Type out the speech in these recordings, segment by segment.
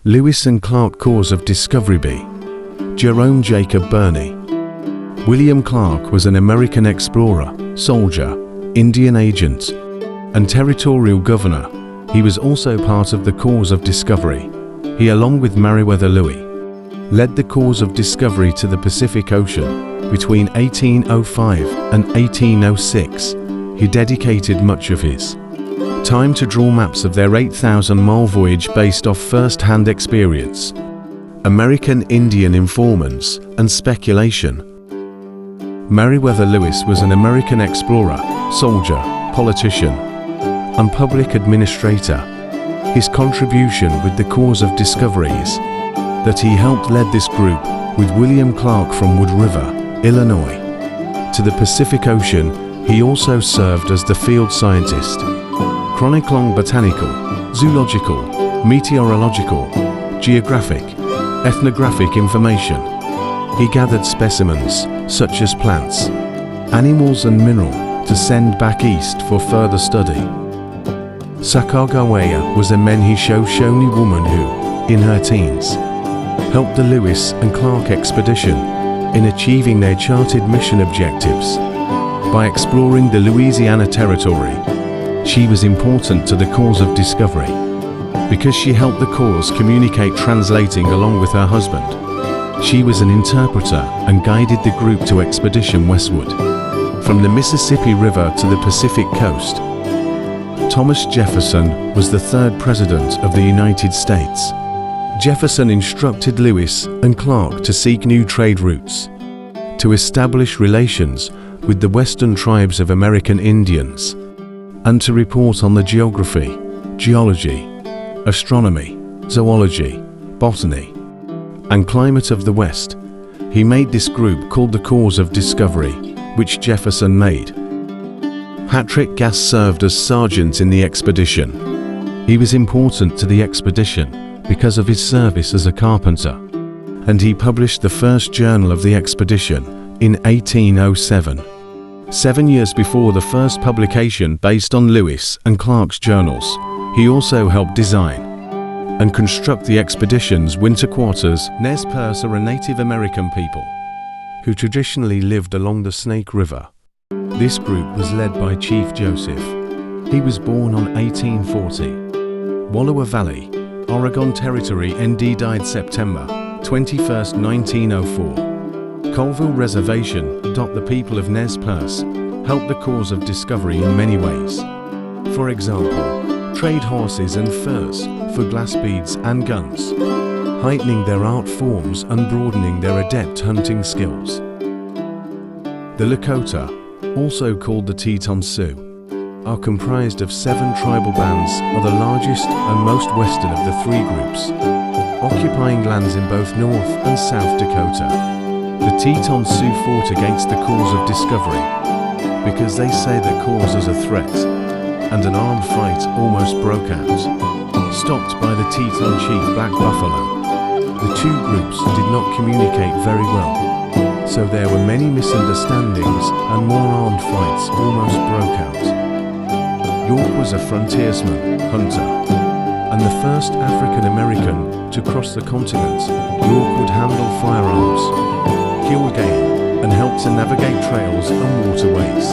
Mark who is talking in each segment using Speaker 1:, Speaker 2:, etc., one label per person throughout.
Speaker 1: Lewis and Clark Cause of Discovery B. Jerome Jacob Birney. William Clark was an American explorer, soldier, Indian agent, and territorial governor. He was also part of the Cause of Discovery. He, along with Meriwether Louis, led the Cause of Discovery to the Pacific Ocean between 1805 and 1806. He dedicated much of his time to draw maps of their 8,000-mile voyage based off first-hand experience, American Indian informants, and speculation. Meriwether Lewis was an American explorer, soldier, politician, and public administrator. His contribution with the Cause of Discovery is that he helped lead this group with William Clark from Wood River, Illinois, to the Pacific Ocean. He also served as the field scientist, chronicling botanical, zoological, meteorological, geographic, ethnographic information. He gathered specimens, such as plants, animals and mineral, to send back east for further study. Sacagawea was a Menhi Shoshone woman who, in her teens, helped the Lewis and Clark expedition in achieving their charted mission objectives. By exploring the Louisiana Territory, she was important to the Cause of Discovery because she helped the cause communicate, translating along with her husband. She was an interpreter and guided the group to expedition westward, from the Mississippi River to the Pacific coast. Thomas Jefferson was the third president of the United States. Jefferson instructed Lewis and Clark to seek new trade routes, to establish relations with the western tribes of American Indians, and to report on the geography, geology, astronomy, zoology, botany, and climate of the West. He made this group called the Cause of Discovery, which Jefferson made. Patrick Gass served as sergeant in the expedition. He was important to the expedition because of his service as a carpenter, and he published the first journal of the expedition in 1807. 7 years before the first publication based on Lewis and Clark's journals, he also helped design and construct the expedition's winter quarters. Nez Perce are a Native American people who traditionally lived along the Snake River. This group was led by Chief Joseph. He was born on 1840. Wallowa Valley, Oregon Territory. ND died September 21, 1904. Colville Reservation. The people of Nez Perce helped the Cause of Discovery in many ways. For example, trade horses and furs for glass beads and guns, heightening their art forms and broadening their adept hunting skills. The Lakota, also called the Teton Sioux, are comprised of 7 tribal bands, are the largest and most western of the 3 groups, occupying lands in both North and South Dakota. The Teton Sioux fought against the Cause of Discovery because they say the cause is a threat, and an armed fight almost broke out, stopped by the Teton chief Black Buffalo. The 2 groups did not communicate very well, so there were many misunderstandings and more armed fights almost broke out. York was a frontiersman, hunter, and the first African American to cross the continent. York would handle firearms, kill game, and help to navigate trails and waterways.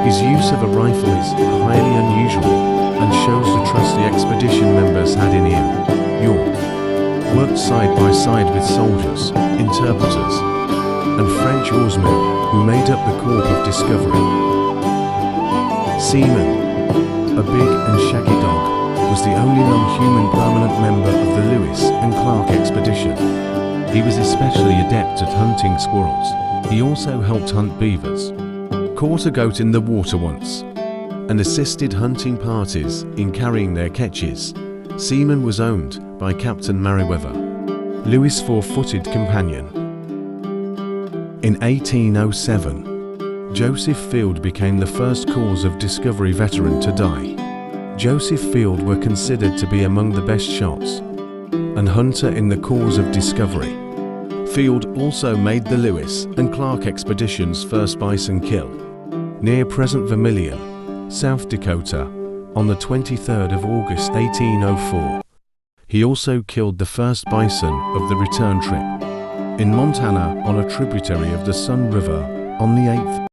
Speaker 1: His use of a rifle is highly unusual and shows the trust the expedition members had in him. York worked side by side with soldiers, interpreters, and French oarsmen who made up the Corps of Discovery. Seaman, a big and shaggy dog, was the only non-human permanent member of the Lewis and Clark expedition. He was especially adept at hunting squirrels. He also helped hunt beavers, caught a goat in the water once, and assisted hunting parties in carrying their catches. Seaman was owned by Captain Meriwether, Lewis' 4-footed companion. In 1807, Joseph Field became the first Cause of Discovery veteran to die. Joseph Field were considered to be among the best shots and hunter in the Cause of Discovery. Field also made the Lewis and Clark expedition's first bison kill near present Vermilion, South Dakota, on the 23rd of August 1804. He also killed the first bison of the return trip. In Montana, on a tributary of the Sun River, on the 8th